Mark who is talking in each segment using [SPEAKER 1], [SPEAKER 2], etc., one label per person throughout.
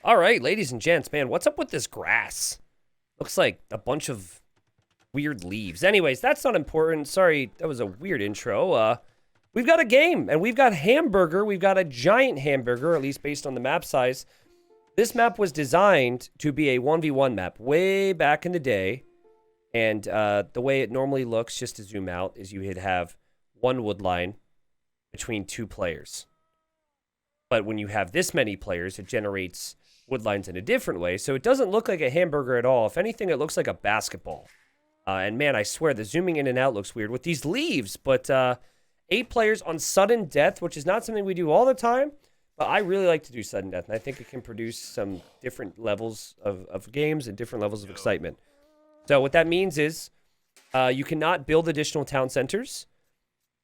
[SPEAKER 1] All right, ladies and gents, man, what's up with this grass? Looks like a bunch of weird leaves. Anyways, that's not important. Sorry, that was a weird intro. We've got a game, and we've got hamburger. We've got a giant hamburger, at least based on the map size. This map was designed to be a 1v1 map way back in the day. And the way it normally looks, just to zoom out, is you would have one wood line between two players. But when you have this many players, it generates wood lines in a different way. So it doesn't look like a hamburger at all. If anything, it looks like a basketball. And man, I swear, the zooming in and out looks weird with these leaves. But 8 players on sudden death, which is not something we do all the time. But I really like to do sudden death. And I think it can produce some different levels of games and different levels of excitement. So what that means is you cannot build additional town centers.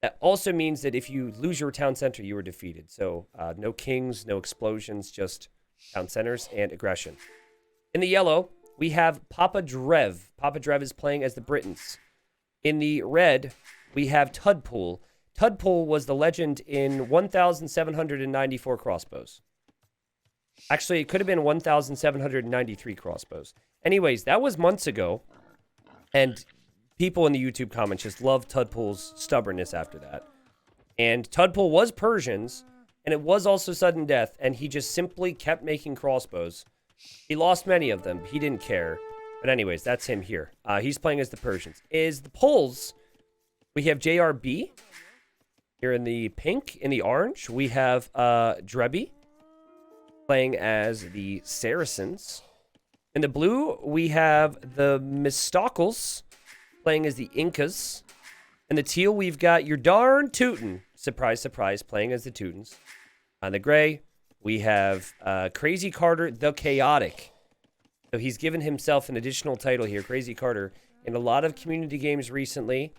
[SPEAKER 1] That also means that if you lose your town center, you are defeated. So no kings, no explosions, just town centers and aggression. In the yellow, we have Papa Drev. Papa Drev is playing as the Britons. In the red, we have Tudpool. Tudpool was the legend in 1,794 crossbows. Actually, it could have been 1,793 crossbows. Anyways, that was months ago. And people in the YouTube comments just love Tudpool's stubbornness after that. And Tudpool was Persians, and it was also sudden death, and he just simply kept making crossbows. He lost many of them. He didn't care. But anyways, that's him here. He's playing as the Persians. Is the Poles, we have JRB here in the pink. In the orange, we have Drebby playing as the Saracens. In the blue, we have the Mistokles playing as the Incas. In the teal, we've got your darn Teuton. Surprise, surprise, playing as the Teutons. On the gray, we have Crazy Carter the Chaotic. So he's given himself an additional title here, Crazy Carter. In a lot of community games recently,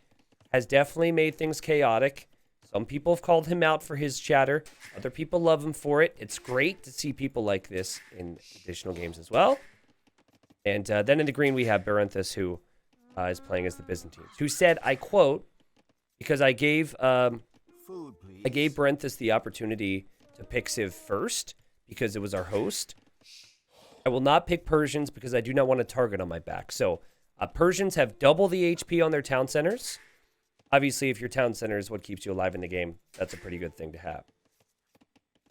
[SPEAKER 1] has definitely made things chaotic. Some people have called him out for his chatter. Other people love him for it. It's great to see people like this in additional games as well. And then in the green, we have Barenthus, who is playing as the Byzantines, who said, I quote, because I gave Barenthus the opportunity to pick Civ first, because it was our host. I will not pick Persians because I do not want a target on my back. So Persians have double the HP on their town centers. Obviously, if your town center is what keeps you alive in the game, that's a pretty good thing to have.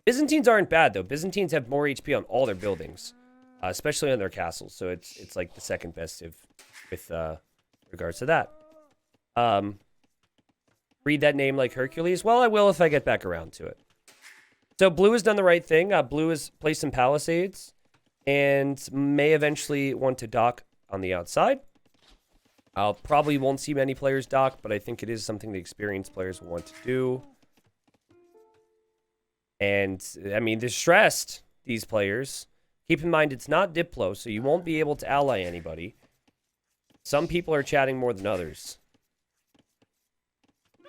[SPEAKER 1] Byzantines aren't bad, though. Byzantines have more HP on all their buildings, especially on their castles. So it's like the second best with regards to that. Read that name like Hercules? Well, I will if I get back around to it. So blue has done the right thing. Blue has placed some palisades and may eventually want to dock on the outside. I'll probably won't see many players dock, but I think it is something the experienced players will want to do. And, I mean, they're stressed, these players. Keep in mind, it's not Diplo, so you won't be able to ally anybody. Some people are chatting more than others.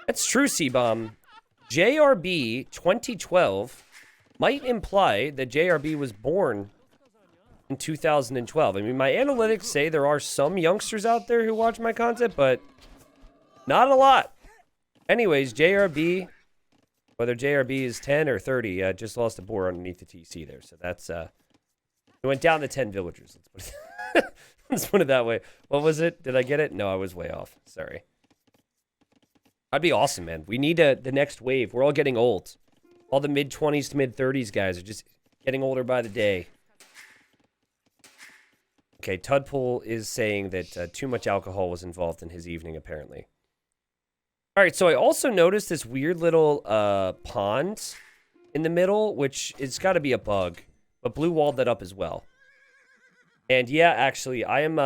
[SPEAKER 1] That's true, C-Bomb. JRB 2012 might imply that JRB was born in 2012. I mean, my analytics say there are some youngsters out there who watch my content, but not a lot. Anyways, JRB, whether JRB is 10 or 30, just lost a boar underneath the TC there. So that's, it went down to 10 villagers. Let's put it that way. What was it? Did I get it? No, I was way off. Sorry. That'd be awesome, man. We need the next wave. We're all getting old. All the mid-20s to mid-30s guys are just getting older by the day. Okay, Tudpool is saying that too much alcohol was involved in his evening, apparently. All right, so I also noticed this weird little pond in the middle, which it's got to be a bug, but Blue walled that up as well. And yeah, actually, I'm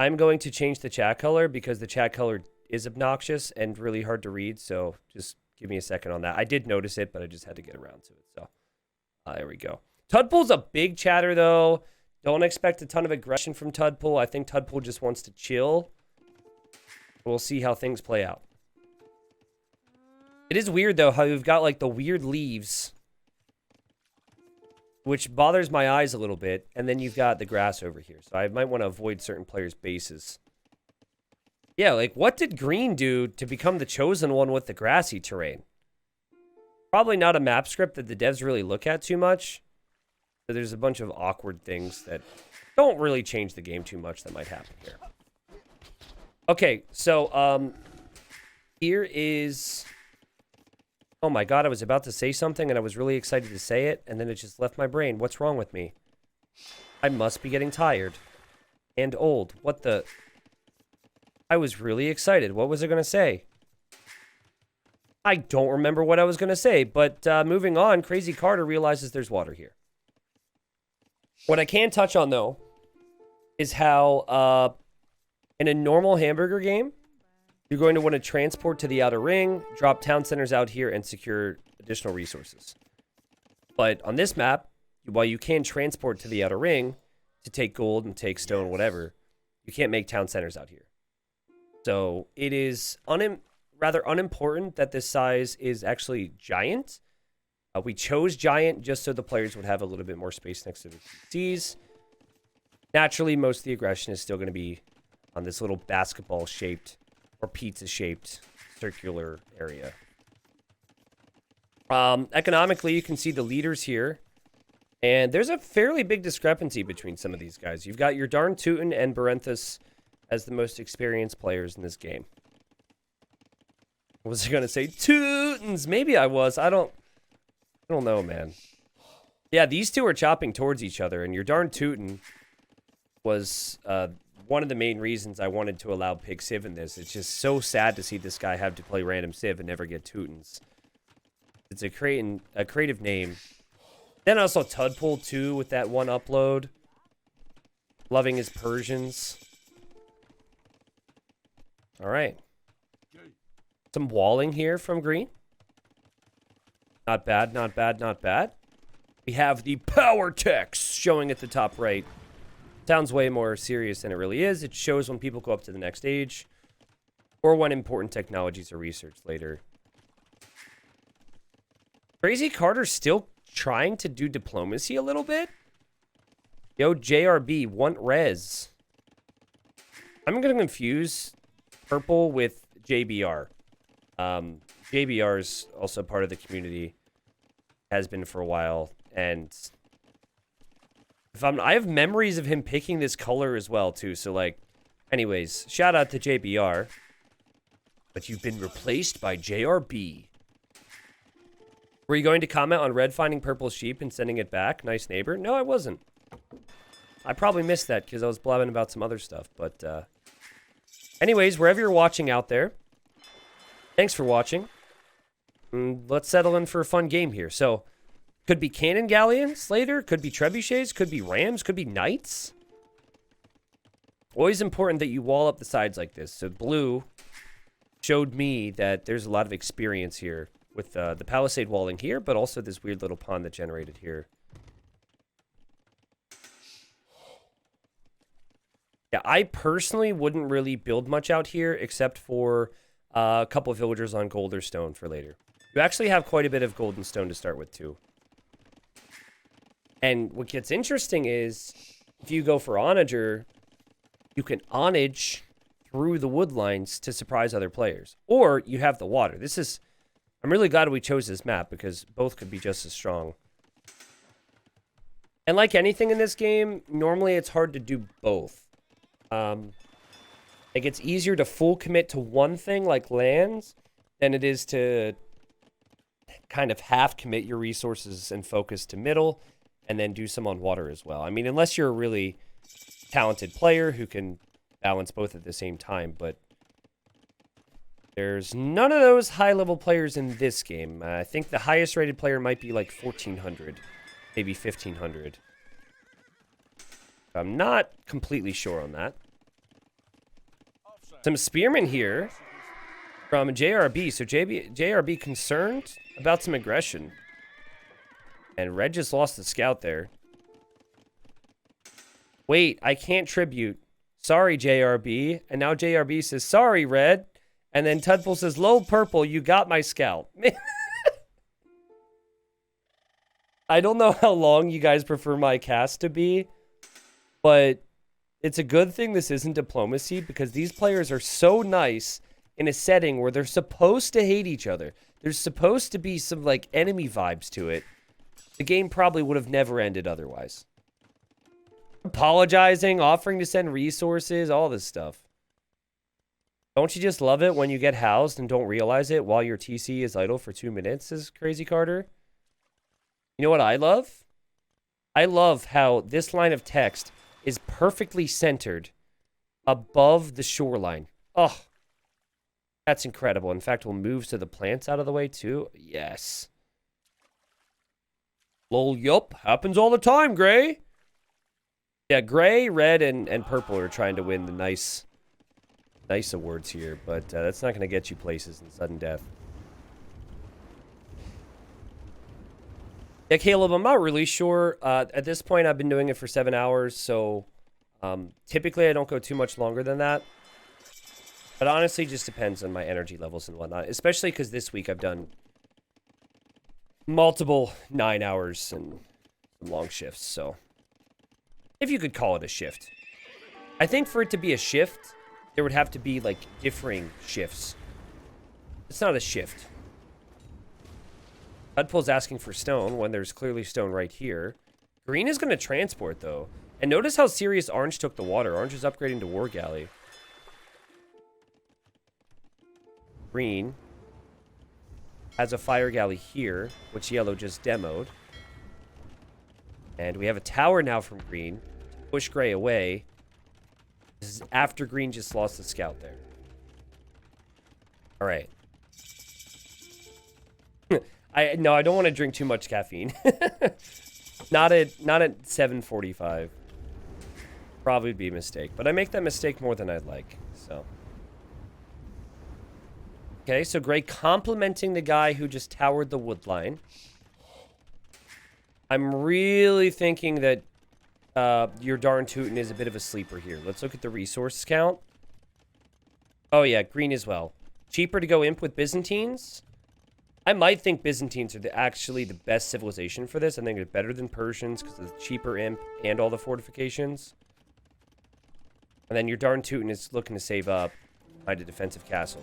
[SPEAKER 1] going to change the chat color because the chat color is obnoxious and really hard to read, so just give me a second on that. I did notice it, but I just had to get around to it, so there we go. Tudpool's a big chatter, though. Don't expect a ton of aggression from Tudpool. I think Tudpool just wants to chill. We'll see how things play out. It is weird, though, how you've got, like, the weird leaves, which bothers my eyes a little bit, and then you've got the grass over here. So I might want to avoid certain players' bases. Yeah, like, what did green do to become the chosen one with the grassy terrain? Probably not a map script that the devs really look at too much. So there's a bunch of awkward things that don't really change the game too much that might happen here. Okay, so here is... Oh my god, I was about to say something and I was really excited to say it, and then it just left my brain. What's wrong with me? I must be getting tired. And old. What the... I was really excited. What was I going to say? I don't remember what I was going to say, but moving on, Crazy Carter realizes there's water here. What I can touch on, though, is how in a normal hamburger game, you're going to want to transport to the outer ring, drop town centers out here, and secure additional resources. But on this map, while you can transport to the outer ring to take gold and take stone, whatever, you can't make town centers out here. So it is rather unimportant that this size is actually giant. We chose giant just so the players would have a little bit more space next to the PCs. Naturally, most of the aggression is still going to be on this little basketball-shaped or pizza-shaped circular area. Economically, you can see the leaders here. And there's a fairly big discrepancy between some of these guys. You've got your darn Teuton and Barenthus as the most experienced players in this game. Was I going to say Teutons? Maybe I was. I don't know, man. Yeah, these two are chopping towards each other, and your darn Teuton was one of the main reasons I wanted to allow Pig Civ in this. It's just so sad to see this guy have to play random Civ and never get Teutons. It's a creative name. Then also Tudpool too with that one upload. Loving his Persians. All right. Some walling here from green. Not bad, not bad, not bad. We have the power text showing at the top right. Sounds way more serious than it really is. It shows when people go up to the next stage or when important technologies are researched later. Crazy Carter's still trying to do diplomacy a little bit. Yo, JRB, want res. I'm going to confuse purple with JBR. JBR is also part of the community. Has been for a while. And I have memories of him picking this color as well, too. So, like, anyways, shout out to JBR. But you've been replaced by JRB. Were you going to comment on Red finding purple sheep and sending it back? Nice neighbor. No, I wasn't. I probably missed that because I was blabbing about some other stuff. But, anyways, wherever you're watching out there, thanks for watching. Let's settle in for a fun game here. So, could be cannon galleons later, could be trebuchets, could be rams, could be knights. Always important that you wall up the sides like this. So blue showed me that there's a lot of experience here with the palisade walling here, but also this weird little pond that generated here. Yeah, I personally wouldn't really build much out here except for a couple of villagers on gold or stone for later. You actually have quite a bit of gold and stone to start with too. And what gets interesting is, if you go for onager, you can onage through the wood lines to surprise other players. Or you have the water. I'm really glad we chose this map, because both could be just as strong. And like anything in this game, normally it's hard to do both. Like, it's easier to full commit to one thing, like lands, than it is to kind of half commit your resources and focus to middle, and then do some on water as well. I mean, unless you're a really talented player who can balance both at the same time, but there's none of those high-level players in this game. I think the highest rated player might be like 1,400, maybe 1,500. I'm not completely sure on that. Some spearmen here from JRB. So JRB concerned about some aggression. And Red just lost the scout there. Wait, I can't tribute. Sorry, JRB. And now JRB says, sorry, Red. And then Tudpool says, lol, purple, you got my scout. I don't know how long you guys prefer my cast to be, but it's a good thing this isn't diplomacy, because these players are so nice in a setting where they're supposed to hate each other. There's supposed to be some, like, enemy vibes to it. the game probably would have never ended otherwise. Apologizing, offering to send resources, all this stuff. Don't you just love it when you get housed and don't realize it while your TC is idle for 2 minutes, says Crazy Carter? You know what I love? I love how this line of text is perfectly centered above the shoreline. Oh, that's incredible. In fact, we'll move to the plants out of the way too. Yes. Lol, yup. Happens all the time, Gray. Yeah, gray, red, and purple are trying to win the nice awards here, but that's not going to get you places in sudden death. Yeah, Caleb, I'm not really sure. At this point, I've been doing it for 7 hours, so typically I don't go too much longer than that. But honestly, it just depends on my energy levels and whatnot, especially because this week I've done multiple 9 hours and some long shifts, so if you could call it a shift. I think for it to be a shift, there would have to be, like, differing shifts. It's not a shift. Budpool's asking for stone when there's clearly stone right here. Green is going to transport, though. And notice how serious Orange took the water. Orange is upgrading to War Galley. Green has a Fire Galley here, which Yellow just demoed. And we have a tower now from Green to push Gray away. This is after Green just lost the scout there. All right. I don't want to drink too much caffeine. not at 7:45. Probably would be a mistake, but I make that mistake more than I'd like. So. Okay, so Gray complimenting the guy who just towered the wood line. I'm really thinking that your darn tootin' is a bit of a sleeper here. Let's look at the resource count. Oh yeah, green as well. Cheaper to go imp with Byzantines. I might think Byzantines are actually the best civilization for this. I think it's better than Persians because of the cheaper imp and all the fortifications. And then your darn tootin' is looking to save up behind a defensive castle.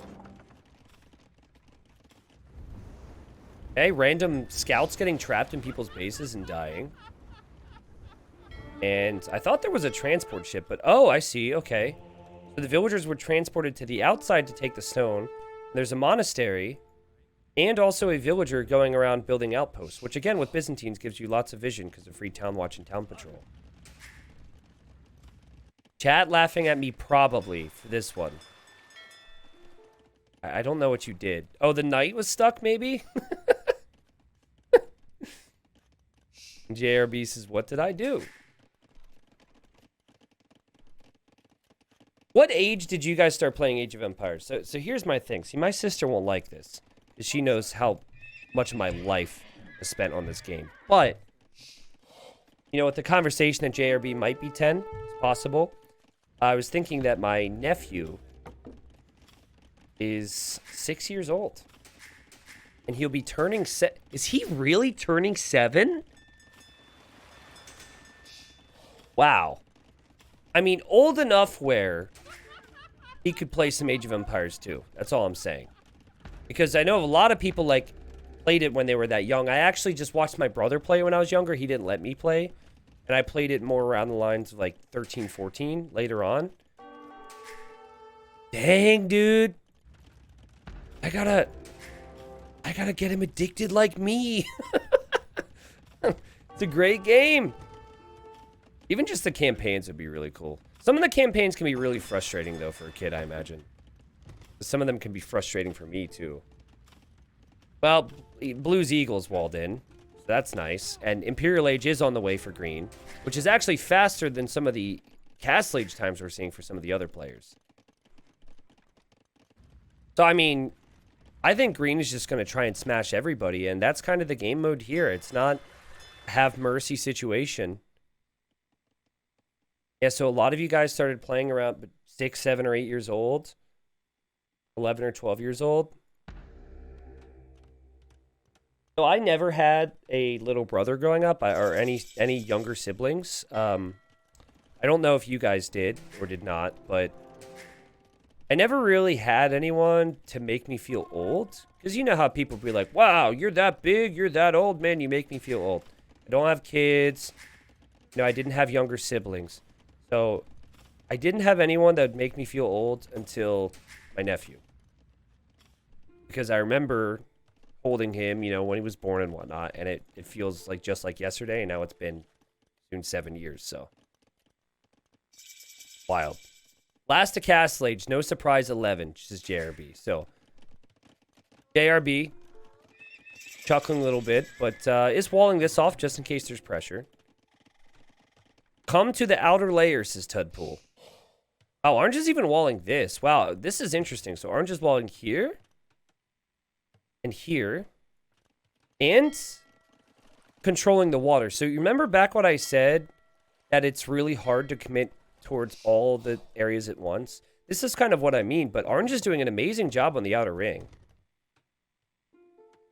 [SPEAKER 1] Okay, random scouts getting trapped in people's bases and dying. And I thought there was a transport ship, but oh, I see. Okay. So the villagers were transported to the outside to take the stone. There's a monastery and also a villager going around building outposts, which again with Byzantines gives you lots of vision because of free town watch and town patrol. Chat laughing at me probably for this one. I don't know what you did. Oh, the knight was stuck maybe? JRB says, what did I do? What age did you guys start playing Age of Empires? So here's my thing. See, my sister won't like this. Because she knows how much of my life is spent on this game. But, you know, with the conversation that JRB might be 10, it's possible. I was thinking that my nephew is 6 years old. And he'll be turning Is he really turning 7? Wow. I mean, old enough where he could play some Age of Empires too. That's all I'm saying. Because I know a lot of people, like, played it when they were that young. I actually just watched my brother play it when I was younger. He didn't let me play. And I played it more around the lines of, like, 13, 14 later on. Dang, dude. I gotta get him addicted like me. It's a great game. Even just the campaigns would be really cool. Some of the campaigns can be really frustrating, though, for a kid, I imagine. Some of them can be frustrating for me, too. Well, Blues Eagles walled in. So that's nice. And Imperial Age is on the way for green, which is actually faster than some of the Castle Age times we're seeing for some of the other players. So, I mean, I think green is just going to try and smash everybody, and that's kind of the game mode here. It's not a have mercy situation. Yeah, so a lot of you guys started playing around 6, 7, or 8 years old. 11 or 12 years old. So I never had a little brother growing up, or any younger siblings. I don't know if you guys did or did not, but I never really had anyone to make me feel old. Because you know how people be like, wow, you're that big, you're that old, man, you make me feel old. I don't have kids. You know, I didn't have younger siblings. So I didn't have anyone that would make me feel old until my nephew. Because I remember holding him, you know, when he was born and whatnot, and it feels like just like yesterday, and now it's been soon 7 years, so. Wild. Last to Castle Age, no surprise 11, says JRB. So, JRB, chuckling a little bit, but is walling this off just in case there's pressure. Come to the outer layer, says Tudpool. Oh, Orange is even walling this. Wow, this is interesting. So Orange is walling here. And here. And controlling the water. So you remember back what I said? That it's really hard to commit towards all the areas at once. This is kind of what I mean. But Orange is doing an amazing job on the outer ring.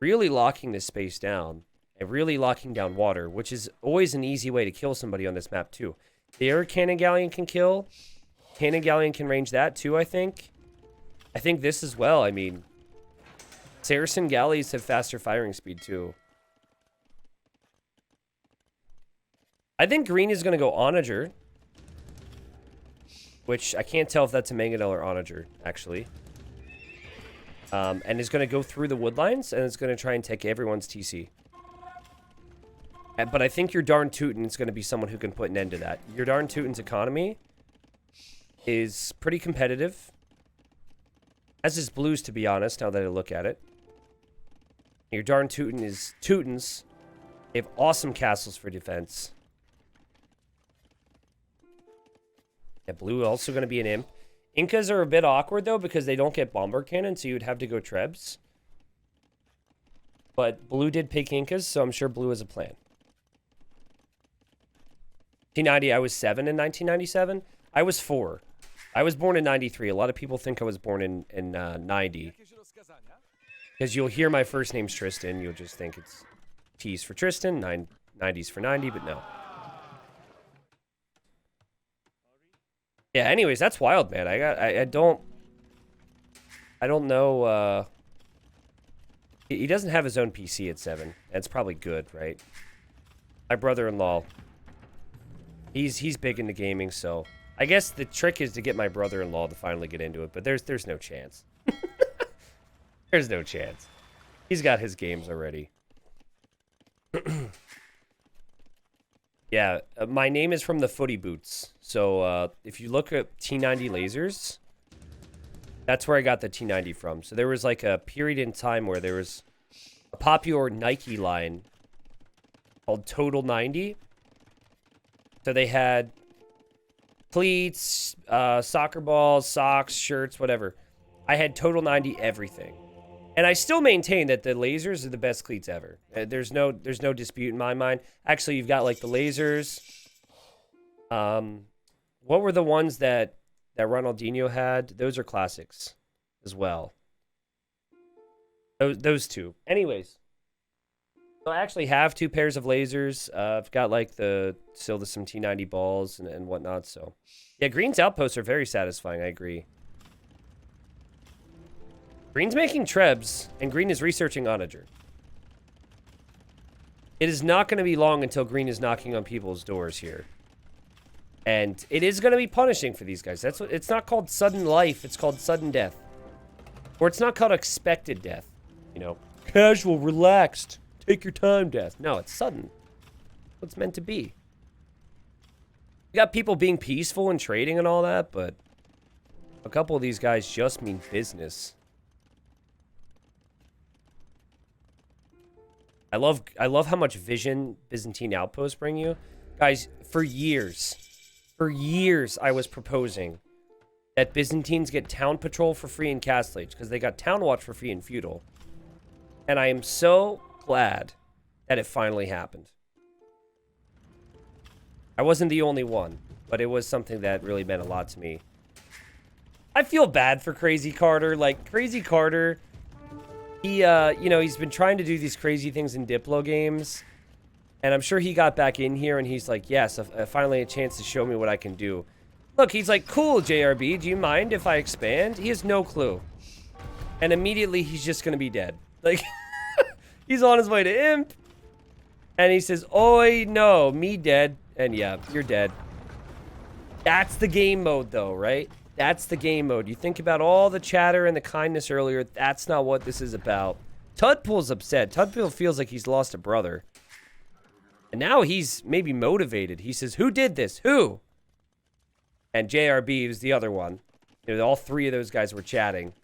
[SPEAKER 1] Really locking this space down. And really locking down water. Which is always an easy way to kill somebody on this map too. The air cannon galleon can kill. Cannon galleon can range that too, I think. I think this as well. I mean, Saracen galleys have faster firing speed too. I think green is going to go Onager. Which I can't tell if that's a Mangonel or Onager, actually. And is going to go through the woodlines, and it's going to try and take everyone's TC. But I think your darn Tootin is going to be someone who can put an end to that. Your darn Tootin's economy is pretty competitive. As is Blue's, to be honest, now that I look at it. Your darn Tootin is Tootins. They have awesome castles for defense. Yeah, Blue also going to be an imp. Incas are a bit awkward, though, because they don't get bomber cannon, so you would have to go Trebs. But Blue did pick Incas, so I'm sure Blue has a plan. 1990, I was 7 in 1997. I was 4. I was born in 93. A lot of people think I was born in 90. Because you'll hear my first name's Tristan. You'll just think it's T's for Tristan, 90's for 90, but no. Yeah, anyways, that's wild, man. I don't know. He doesn't have his own PC at 7. That's probably good, right? My brother-in-law, he's big into gaming, so I guess the trick is to get my brother-in-law to finally get into it, but there's no chance. There's no chance. He's got his games already. Yeah, my name is from the footy boots. So if you look at T90 lasers, that's where I got the T90 from. So there was like a period in time where there was a popular Nike line called Total 90. So they had cleats, soccer balls, socks, shirts, whatever. I had Total 90 everything. And I still maintain that the lasers are the best cleats ever. There's no dispute in my mind. Actually, you've got like the lasers. What were the ones that Ronaldinho had? Those are classics as well. Those two. Anyways. So I actually have 2 pairs of lasers. I've got like still some T90 balls and whatnot. So yeah, Green's outposts are very satisfying. I agree. Green's making Trebs, and Green is researching Onager. It is not going to be long until Green is knocking on people's doors here. And it is going to be punishing for these guys. That's what it's not called sudden life, it's called sudden death. Or it's not called expected death. You know, casual, relaxed, take your time death. No, it's sudden. What's meant to be. You got people being peaceful and trading and all that, but a couple of these guys just mean business. I love how much vision Byzantine outposts bring you. Guys, for years I was proposing that Byzantines get town patrol for free in Castle Age because they got town watch for free in feudal. And I am so glad that it finally happened. I wasn't the only one, but it was something that really meant a lot to me. I feel bad for Crazy Carter. Like, Crazy Carter, he, you know, he's been trying to do these crazy things in Diplo games. And I'm sure he got back in here and he's like, yes, finally a chance to show me what I can do. Look, he's like, cool, JRB, do you mind if I expand? He has no clue. And immediately he's just going to be dead. Like, he's on his way to imp. And he says, oi, no, me dead. And yeah, you're dead. That's the game mode, though, right? That's the game mode. You think about all the chatter and the kindness earlier. That's not what this is about. Tudpool's upset. Tudpool feels like he's lost a brother. And now he's maybe motivated. He says, who did this? Who? And JRB was the other one. You know, all three of those guys were chatting.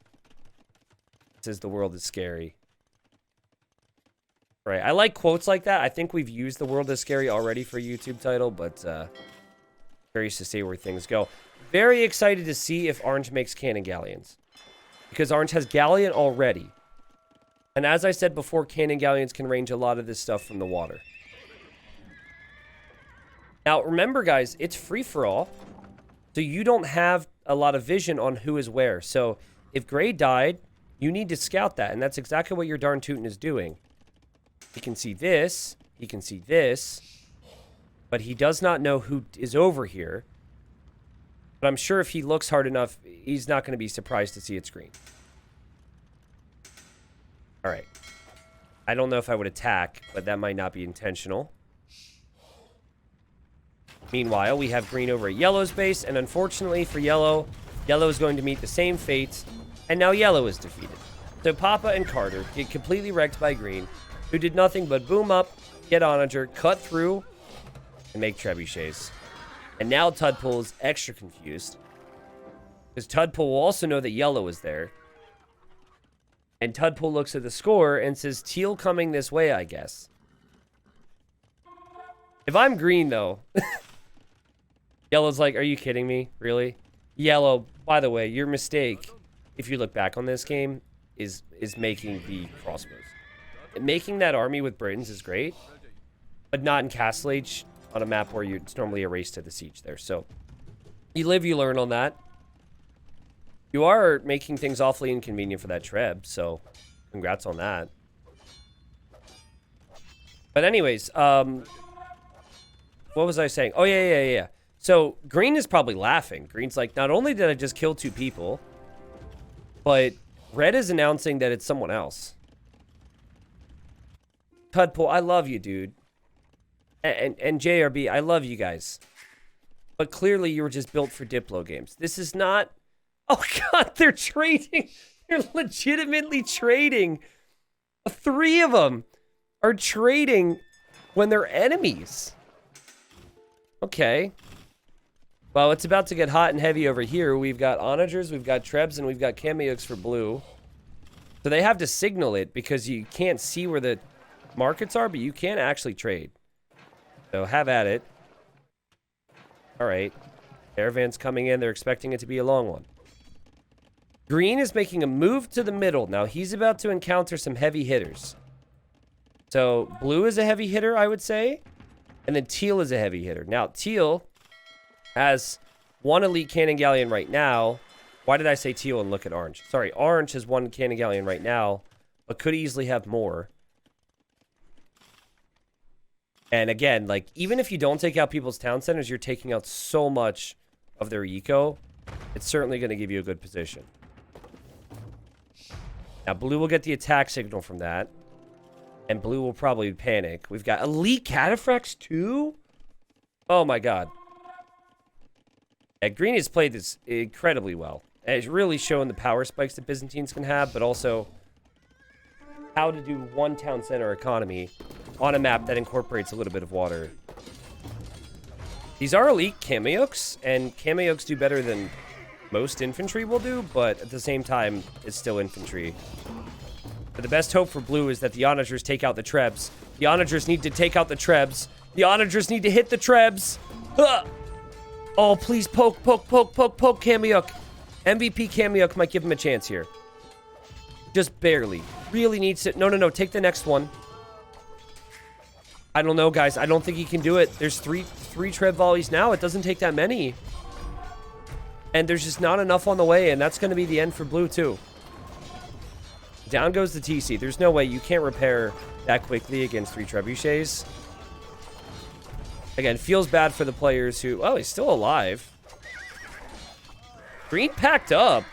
[SPEAKER 1] Says the world is scary. Right. I like quotes like that. I think we've used the world is scary already for a YouTube title, but curious to see where things go. Very excited to see if Orange makes cannon galleons. Because Orange has galleon already. And as I said before, cannon galleons can range a lot of this stuff from the water. Now, remember, guys, it's free-for-all. So you don't have a lot of vision on who is where. So if Gray died, you need to scout that. And that's exactly what your darn tootin' is doing. He can see this. He can see this. But he does not know who is over here. But I'm sure if he looks hard enough, he's not going to be surprised to see it's green. All right. I don't know if I would attack, but that might not be intentional. Meanwhile, we have green over at yellow's base, and unfortunately for yellow, yellow is going to meet the same fate, and now yellow is defeated. So Papa and Carter get completely wrecked by green, who did nothing but boom up, get onager, cut through, and make trebuchets. And now Tudpool is extra confused, because Tudpool will also know that yellow is there. And Tudpool looks at the score and says, Teal coming this way, I guess. If I'm green, though... Yellow's like, are you kidding me? Really? Yellow, by the way, your mistake, if you look back on this game, is making the crossbows. Making that army with Britons is great, but not in Castle Age on a map where it's normally a race to the siege there. So, you live, you learn on that. You are making things awfully inconvenient for that Treb, so congrats on that. But anyways, what was I saying? Oh, yeah. So, green is probably laughing. Green's like, not only did I just kill 2 people, but red is announcing that it's someone else. Tudpool, I love you, dude. And JRB, I love you guys. But clearly you were just built for Diplo games. This is not... Oh, God, they're trading. They're legitimately trading. 3 of them are trading when they're enemies. Okay. Well, it's about to get hot and heavy over here. We've got onagers, we've got trebs, and we've got cameos for blue. So they have to signal it because you can't see where the markets are, but you can actually trade. So have at it. All right. Caravan's coming in. They're expecting it to be a long one. Green is making a move to the middle. Now, he's about to encounter some heavy hitters. So blue is a heavy hitter, I would say. And then teal is a heavy hitter. Now, teal has 1 elite cannon galleon right now. Why did I say teal and look at orange? Sorry, orange has 1 cannon galleon right now, but could easily have more. And again, like, even if you don't take out people's town centers, you're taking out so much of their eco. It's certainly going to give you a good position. Now, blue will get the attack signal from that. And blue will probably panic. We've got elite cataphracts too? Oh my god. And green has played this incredibly well. And it's really shown the power spikes that Byzantines can have, but also how to do 1 town center economy on a map that incorporates a little bit of water. These are elite cameos, and cameos do better than most infantry will do, but at the same time, it's still infantry. But the best hope for blue is that the onagers take out the trebs. The onagers need to take out the trebs. The onagers need to hit the trebs. Oh, please poke, Cameo. MVP Cameo might give him a chance here. Just barely. Really needs to... No, take the next one. I don't know, guys. I don't think he can do it. There's three treb volleys now. It doesn't take that many. And there's just not enough on the way, and that's going to be the end for blue, too. Down goes the TC. There's no way. You can't repair that quickly against 3 trebuchets. Again, feels bad for the players who... Oh, he's still alive. Green packed up.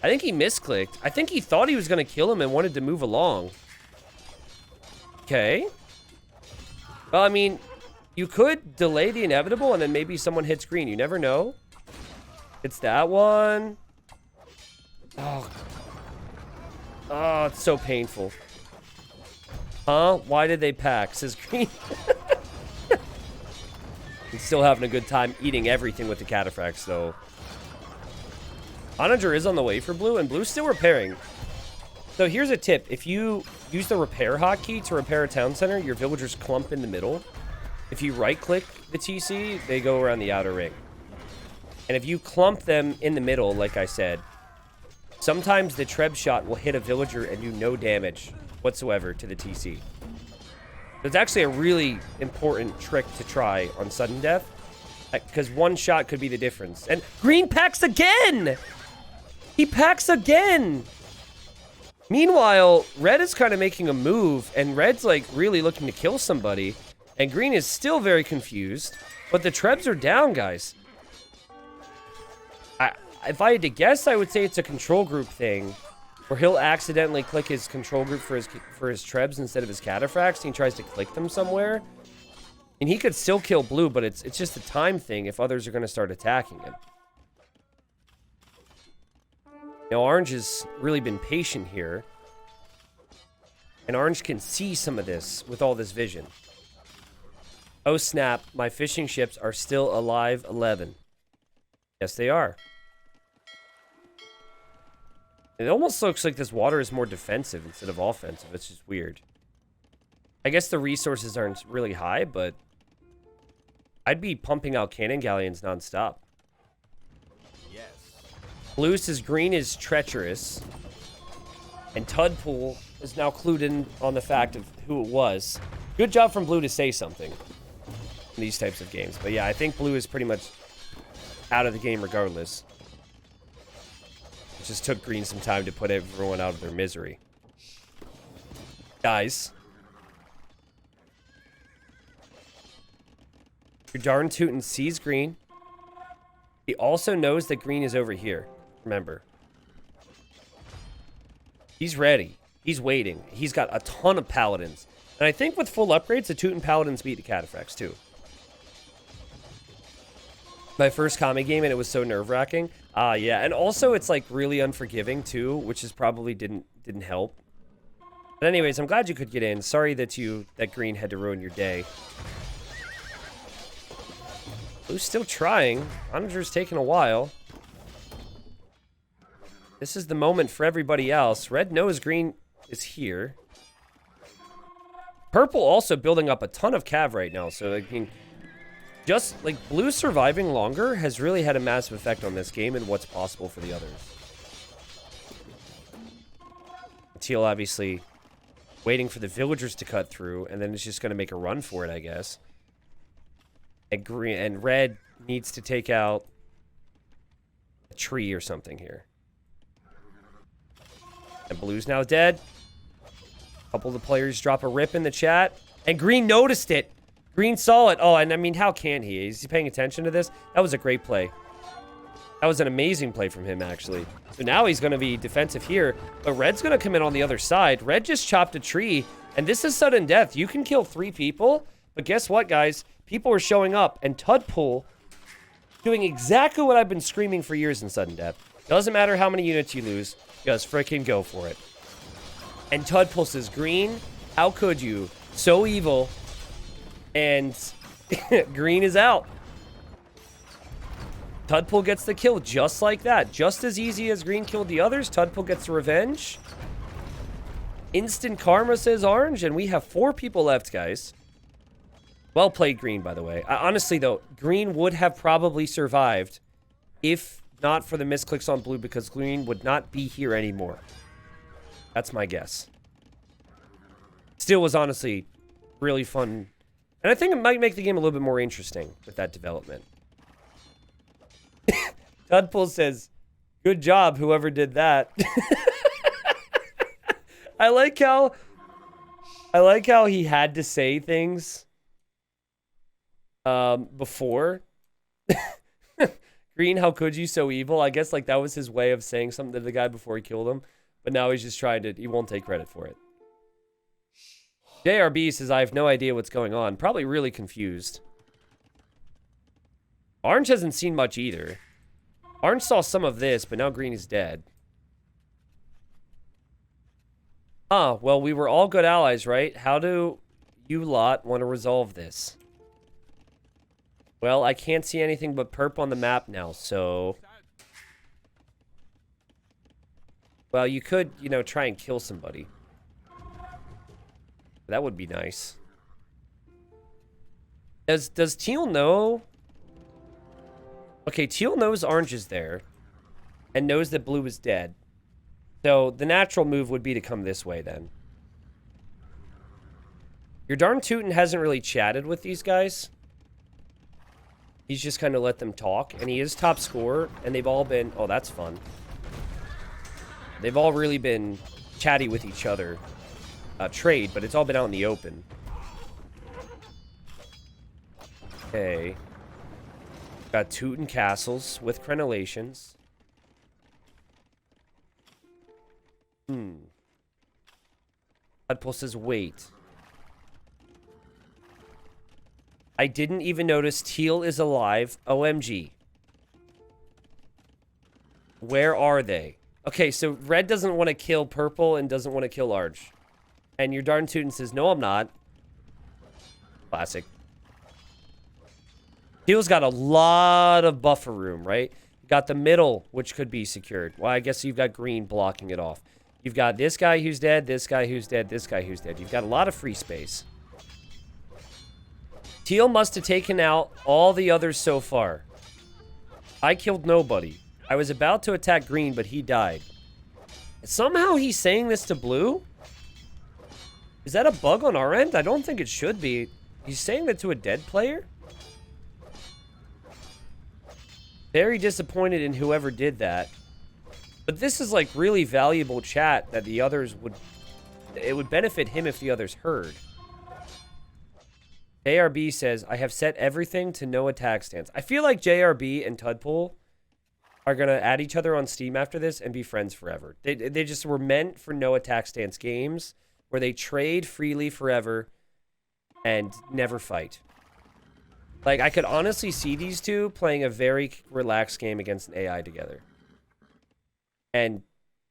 [SPEAKER 1] I think he misclicked. I think he thought he was going to kill him and wanted to move along. Okay. Well, I mean, you could delay the inevitable and then maybe someone hits green. You never know. It's that one. Oh. Oh, it's so painful. Huh? Why did they pack? Says green. He's still having a good time eating everything with the cataphracts, though. Onager is on the way for blue, and blue's still repairing. So here's a tip. If you use the repair hotkey to repair a town center, your villagers clump in the middle. If you right-click the TC, they go around the outer ring. And if you clump them in the middle, like I said, sometimes the Treb shot will hit a villager and do no damage whatsoever to the TC. It's actually a really important trick to try on sudden death, because one shot could be the difference. And green packs again! He packs again! Meanwhile, red is kind of making a move, and red's like really looking to kill somebody, and green is still very confused, but the Trebs are down, guys. If I had to guess, I would say it's a control group thing, where he'll accidentally click his control group for his Trebs instead of his cataphracts, and he tries to click them somewhere. And he could still kill blue, but it's just a time thing if others are going to start attacking him. Now, orange has really been patient here. And orange can see some of this with all this vision. Oh, snap. My fishing ships are still alive 11. Yes, they are. It almost looks like this water is more defensive instead of offensive. It's just weird. I guess the resources aren't really high, but I'd be pumping out cannon galleons nonstop. Yes. Blue says green is treacherous. And Tudpool is now clued in on the fact of who it was. Good job from blue to say something in these types of games. But yeah, I think blue is pretty much out of the game regardless. It just took green some time to put everyone out of their misery. Guys. Your darn tootin' sees green. He also knows that green is over here. Remember. He's ready. He's waiting. He's got a ton of paladins. And I think with full upgrades, the Tootin' Paladins beat the Cataphracts too. My first Kami game, and it was so nerve-wracking. Yeah. And also, it's like really unforgiving too, which is probably didn't help. But anyways, I'm glad you could get in. Sorry that green had to ruin your day. Blue's still trying. Onager's taking a while. This is the moment for everybody else. Red knows green is here. Purple also building up a ton of cav right now. So, I mean, just like blue surviving longer has really had a massive effect on this game and what's possible for the others. Teal obviously waiting for the villagers to cut through, and then it's just going to make a run for it, I guess. And green and red needs to take out a tree or something here. And blue's now dead. A couple of the players drop a rip in the chat. And green noticed it. Green saw it. Oh, and I mean, how can he? Is he paying attention to this? That was a great play. That was an amazing play from him, actually. So now he's going to be defensive here. But red's going to come in on the other side. Red just chopped a tree. And this is sudden death. You can kill 3 people. But guess what, guys? People are showing up. And Tudpool doing exactly what I've been screaming for years in sudden death. Doesn't matter how many units you lose. Just freaking go for it. And Tudpool says, green, how could you? So evil. And green is out. Tudpool gets the kill just like that. Just as easy as green killed the others. Tudpool gets the revenge. Instant karma, says orange. And we have 4 people left, guys. Well played, green, by the way. Honestly, though, green would have probably survived if not for the misclicks on blue, because green would not be here anymore. That's my guess. Still was honestly really fun. And I think it might make the game a little bit more interesting with that development. Tudpool says, good job, whoever did that. I like how he had to say things before. Green, how could you? So evil. I guess like that was his way of saying something to the guy before he killed him. But now he's just trying to, he won't take credit for it. JRB says, I have no idea what's going on. Probably really confused. Orange hasn't seen much either. Orange saw some of this, but now green is dead. Ah, well, we were all good allies, right? How do you lot want to resolve this? Well, I can't see anything but perp on the map now, so... Well, you could, you know, try and kill somebody. That would be nice. Does Teal know? Okay, Teal knows orange is there. And knows that blue is dead. So, the natural move would be to come this way, then. Your darn tootin' hasn't really chatted with these guys. He's just kind of let them talk. And he is top scorer. And they've all been... Oh, that's fun. They've all really been chatty with each other. Trade, but it's all been out in the open. Okay. Got Tootin' Castles with crenellations. Deadpool says, wait. I didn't even notice Teal is alive. OMG. Where are they? Okay, so red doesn't want to kill purple and doesn't want to kill orange. And your darn tootin' says, no, I'm not. Classic. Teal's got a lot of buffer room, right? You got the middle, which could be secured. Well, I guess you've got green blocking it off. You've got this guy who's dead, this guy who's dead, this guy who's dead. You've got a lot of free space. Teal must have taken out all the others so far. I killed nobody. I was about to attack green, but he died. Somehow he's saying this to blue? Is that a bug on our end? I don't think it should be. He's saying that to a dead player? Very disappointed in whoever did that. But this is like really valuable chat that the others would... It would benefit him if the others heard. JRB says, I have set everything to no attack stance. I feel like JRB and Tudpool are going to add each other on Steam after this and be friends forever. They just were meant for no attack stance games where they trade freely forever and never fight. Like, I could honestly see these two playing a very relaxed game against an AI together. And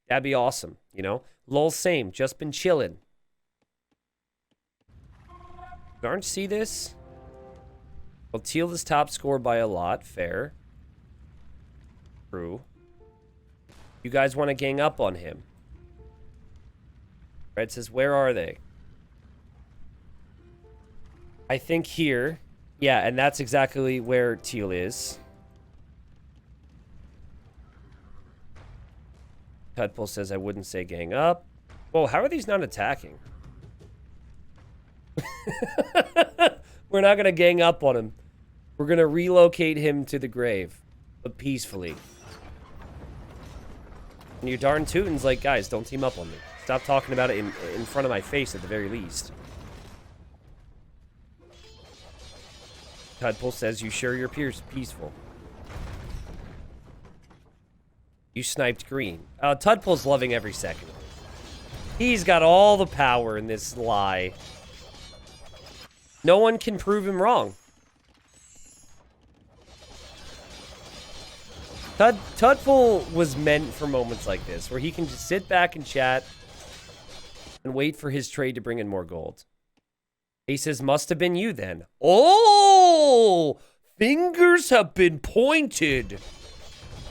[SPEAKER 1] that'd be awesome, you know? Lol, same. Just been chilling. Aren't you see this? Well, Teal is top score by a lot. Fair. True. You guys want to gang up on him. Red says, where are they? I think here. Yeah, and that's exactly where Teal is. Tudpool says, I wouldn't say gang up. Whoa, how are these not attacking? We're not going to gang up on him. We're going to relocate him to the grave. But peacefully. And your darn tootin's like, guys, don't team up on me. Stop talking about it in front of my face at the very least. Tudpool says, you sure you're peaceful? You sniped green. Tudpool's loving every second. He's got all the power in this lie. No one can prove him wrong. Tudpool was meant for moments like this, where he can just sit back and chat and wait for his trade to bring in more gold. He says, must have been you then. Oh! Fingers have been pointed.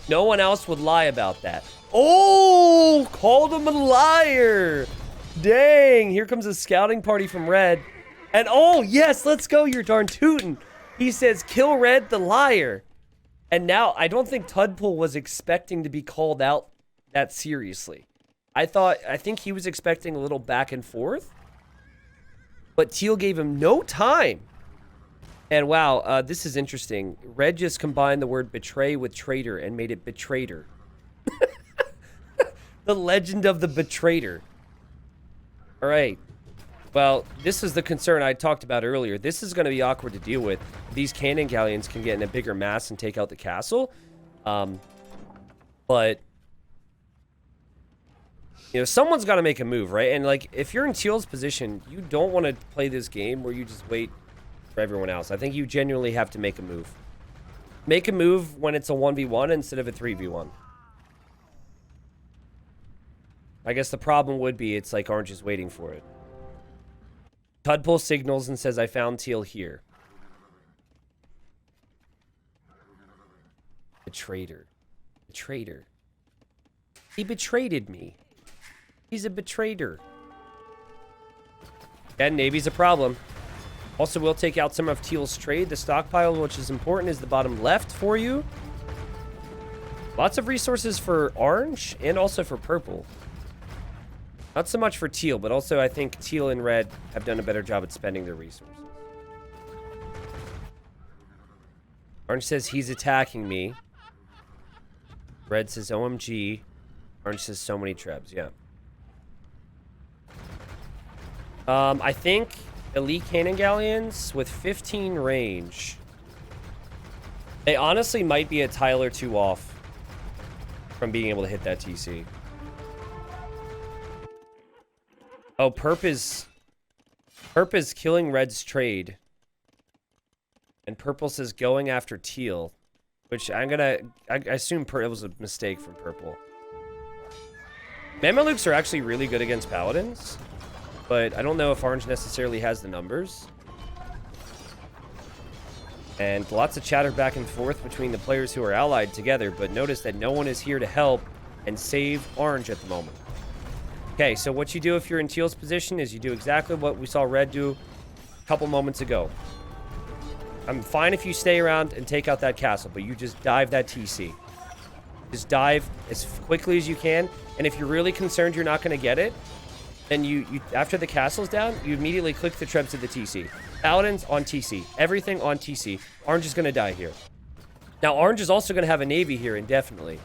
[SPEAKER 1] No one else would lie about that. Oh! Called him a liar. Dang. Here comes a scouting party from Red. And oh, yes, let's go, your darn tootin'. He says, kill Red the liar. And now, I don't think Tudpool was expecting to be called out that seriously. I think he was expecting a little back and forth. But Teal gave him no time. And wow, this is interesting. Red just combined the word betray with traitor and made it betrayer. The legend of the betrayer. All right. Well, this is the concern I talked about earlier. This is going to be awkward to deal with. These cannon galleons can get in a bigger mass and take out the castle. But You know, someone's got to make a move, right? And, like, if you're in Teal's position, you don't want to play this game where you just wait for everyone else. I think you genuinely have to make a move. Make a move when it's a 1v1 instead of a 3v1. I guess the problem would be it's like Orange is waiting for it. Tudpool signals and says, I found Teal here. A traitor. A traitor. He betrayed me. He's a betrayer. And Navy's a problem. Also, we'll take out some of Teal's trade. The stockpile, which is important, is the bottom left for you. Lots of resources for orange and also for purple. Not so much for Teal, but also I think Teal and red have done a better job at spending their resources. Orange says he's attacking me. Red says OMG. Orange says so many trebs, yeah. I think elite cannon galleons with 15 range. They honestly might be a tile or two off from being able to hit that TC. Oh, Perp is killing Red's trade. And Purple says going after Teal. Which I assume it was a mistake from Purple. Mamelukes are actually really good against Paladins. But I don't know if Orange necessarily has the numbers. And lots of chatter back and forth between the players who are allied together. But notice that no one is here to help and save Orange at the moment. Okay, so what you do if you're in Teal's position is you do exactly what we saw Red do a couple moments ago. I'm fine if you stay around and take out that castle, but you just dive that TC. Just dive as quickly as you can. And if you're really concerned you're not going to get it, then you after the castle's down, you immediately click the trebs to the TC. Paladins on TC. Everything on TC. Orange is going to die here. Now, Orange is also going to have a Navy here indefinitely.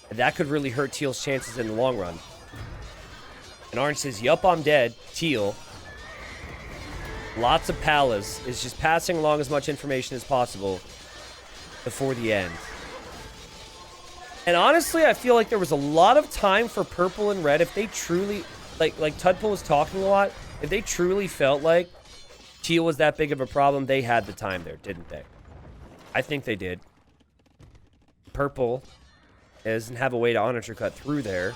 [SPEAKER 1] And that could really hurt Teal's chances in the long run. And Orange says, yup, I'm dead. Teal. Lots of Palas is just passing along as much information as possible before the end. And honestly, I feel like there was a lot of time for Purple and Red if they truly, like Tudpool was talking a lot, if they truly felt like Teal was that big of a problem, they had the time there, didn't they? I think they did. Purple doesn't have a way to honor cut through there.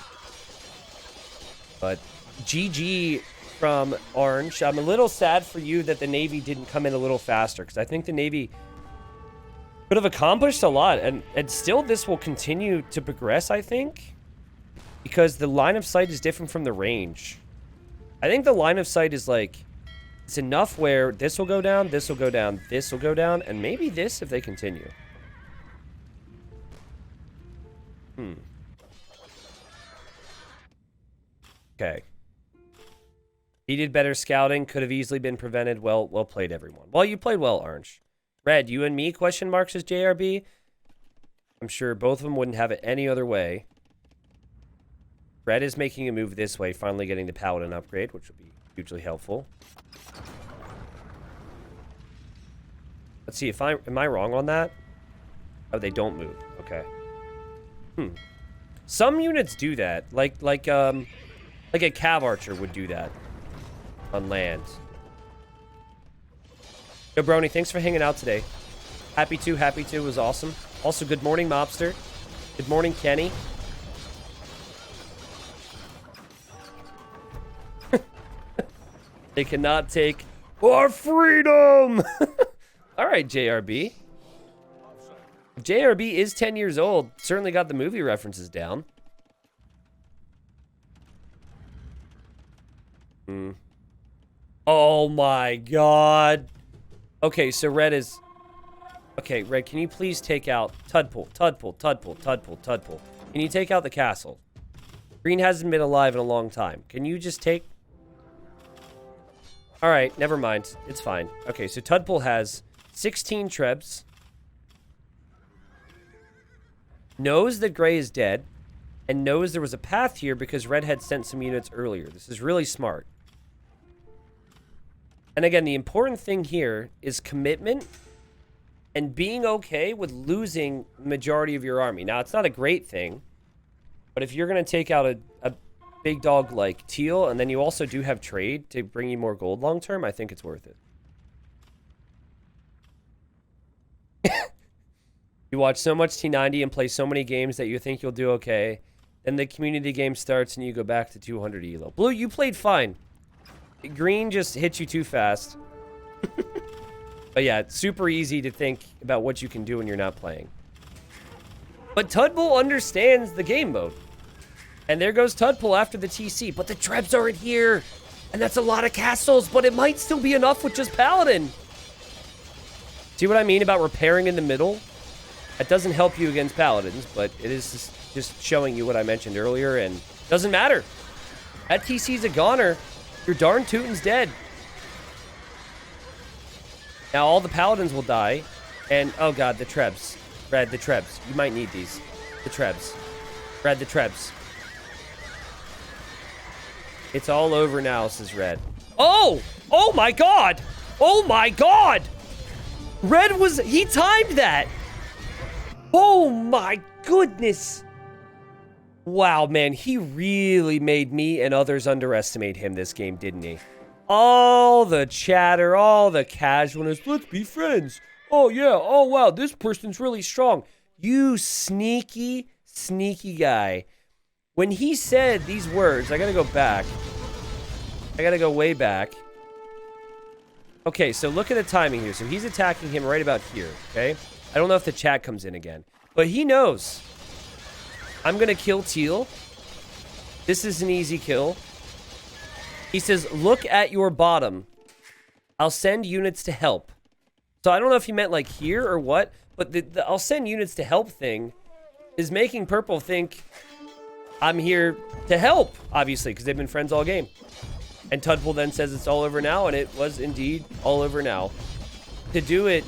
[SPEAKER 1] But GG from Orange. I'm a little sad for you that the Navy didn't come in a little faster, because I think the Navy could have accomplished a lot. And still this will continue to progress, I think, because the line of sight is different from the range. I think the line of sight is like, it's enough where this will go down, this will go down, this will go down, and maybe this if they continue. Okay. He did better scouting. Could have easily been prevented. Well played, everyone. Well, you played well, Orange. Red, you and me, question marks, says JRB. I'm sure both of them wouldn't have it any other way. Red is making a move this way, finally getting the Paladin upgrade, which will be hugely helpful. Let's see, am I wrong on that? Oh, they don't move. Okay. Some units do that. Like a Cav Archer would do that on land. Yo, Brony, thanks for hanging out today. Happy to. It was awesome. Also, good morning, Mobster. Good morning, Kenny. They cannot take our freedom! All right, JRB. JRB is 10 years old. Certainly got the movie references down. Oh my god. Okay, so Red is... Okay, Red, can you please take out Tudpool? Can you take out the castle? Green hasn't been alive in a long time. Can you just take... Alright, never mind. It's fine. Okay, so Tudpool has 16 trebs. Knows that Gray is dead. And knows there was a path here because Red had sent some units earlier. This is really smart. And again, the important thing here is commitment and being okay with losing the majority of your army. Now, it's not a great thing, But if you're going to take out a big dog like Teal, and then you also do have trade to bring you more gold long term, I think it's worth it. You watch so much T90 and play so many games that you think you'll do okay. Then the community game starts and you go back to 200 elo. Blue, you played fine. Green just hit you too fast. But yeah, it's super easy to think about what you can do when you're not playing. But Tudbull understands the game mode. And there goes Tudbull after the TC. But the Trebs aren't here. And that's a lot of castles, but it might still be enough with just Paladin. See what I mean about repairing in the middle? That doesn't help you against Paladins, but it is just showing you what I mentioned earlier, and doesn't matter. That TC's a goner. Your darn Teuton's dead. Now all the Paladins will die, and oh god, the Trebs. Brad, the Trebs. You might need these. The Trebs. Brad, the Trebs. It's all over now, says Red. Oh! Oh my god! Oh my god! Red was... He timed that! Oh my goodness! Wow, man, he really made me and others underestimate him this game, didn't he? All the chatter, all the casualness. Let's be friends. Oh, yeah. Oh, wow, this person's really strong. You sneaky, sneaky guy. When he said these words, I gotta go back. I gotta go way back. Okay, so look at the timing here. So he's attacking him right about here, okay? I don't know if the chat comes in again. But he knows. I'm going to kill Teal. This is an easy kill. He says, look at your bottom. I'll send units to help. So I don't know if he meant like here or what. But the I'll send units to help thing is making Purple think I'm here to help. Obviously, because they've been friends all game. And Tudbull then says it's all over now. And it was indeed all over now. To do it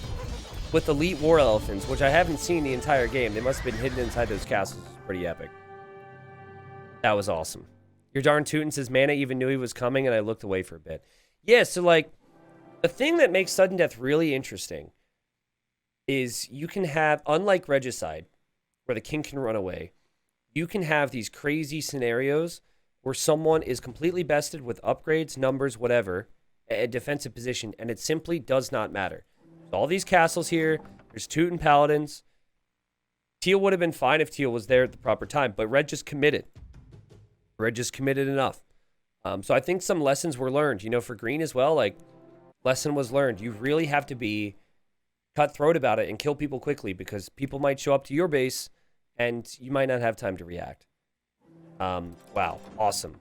[SPEAKER 1] with elite war elephants, which I haven't seen the entire game. They must have been hidden inside those castles. Pretty epic. That was awesome. Your darn Teuton says, man, I even knew he was coming, and I looked away for a bit. Yeah, so, like, the thing that makes sudden death really interesting is you can have, unlike Regicide, where the king can run away, you can have these crazy scenarios where someone is completely bested with upgrades, numbers, whatever, a defensive position, and it simply does not matter. All these castles here. There's Teuton Paladins. Teal would have been fine if Teal was there at the proper time, but Red just committed. Red just committed enough. So I think some lessons were learned. You know, for Green as well, like, lesson was learned. You really have to be cutthroat about it and kill people quickly because people might show up to your base and you might not have time to react. Wow. Awesome.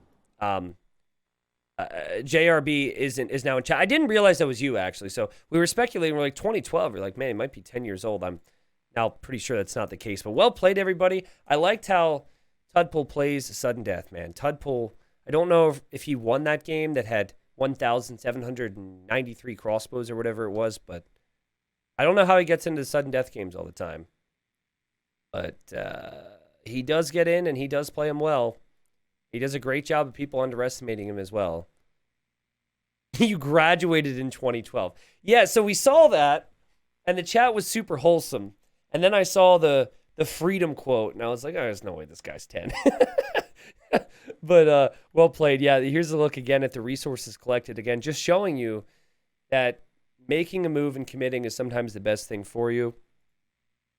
[SPEAKER 1] JRB is now in chat. I didn't realize that was you, actually. So we were speculating. We're like 2012. We're like, man, it might be 10 years old. I'm now pretty sure that's not the case. But well played, everybody. I liked how Tudbull plays sudden death, man. Tudbull, I don't know if he won that game that had 1,793 crossbows or whatever it was, but I don't know how he gets into sudden death games all the time. But he does get in, and he does play them well. He does a great job of people underestimating him as well. You graduated in 2012. Yeah, so we saw that, and the chat was super wholesome. And then I saw the freedom quote, and I was like, oh, there's no way this guy's 10. But well played. Yeah, here's a look again at the resources collected. Again, just showing you that making a move and committing is sometimes the best thing for you.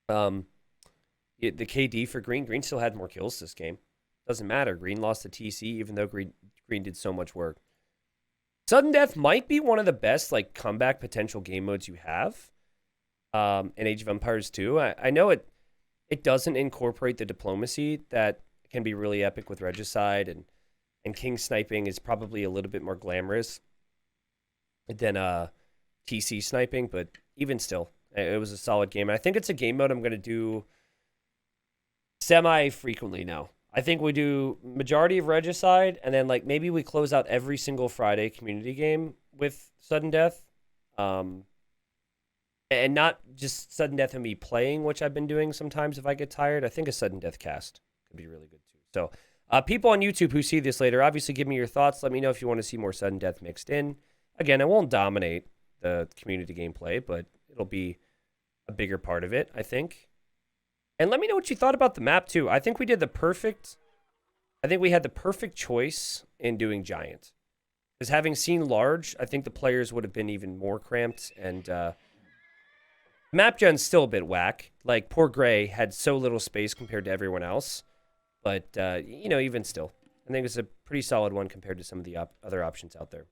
[SPEAKER 1] The KD for Green. Green still had more kills this game. Doesn't matter. Green lost the TC, even though Green did so much work. Sudden Death might be one of the best like comeback potential game modes you have in Age of Empires 2. I know it doesn't incorporate the diplomacy that can be really epic with Regicide, and King sniping is probably a little bit more glamorous than TC sniping, but even still, it was a solid game. And I think it's a game mode I'm going to do semi-frequently now. I think we do majority of Regicide, and then like maybe we close out every single Friday community game with Sudden Death. And not just Sudden Death and me playing, which I've been doing sometimes if I get tired. I think a Sudden Death cast could be really good too. So people on YouTube who see this later, obviously give me your thoughts. Let me know if you want to see more Sudden Death mixed in. Again, it won't dominate the community gameplay, but it'll be a bigger part of it, I think. And let me know what you thought about the map too. I think we did the perfect I think we had the perfect choice in doing giant. Because having seen large, I think the players would have been even more cramped. And map gen's still a bit whack. Like, poor Gray had so little space compared to everyone else. But, you know, even still, I think it's a pretty solid one compared to some of the other options out there.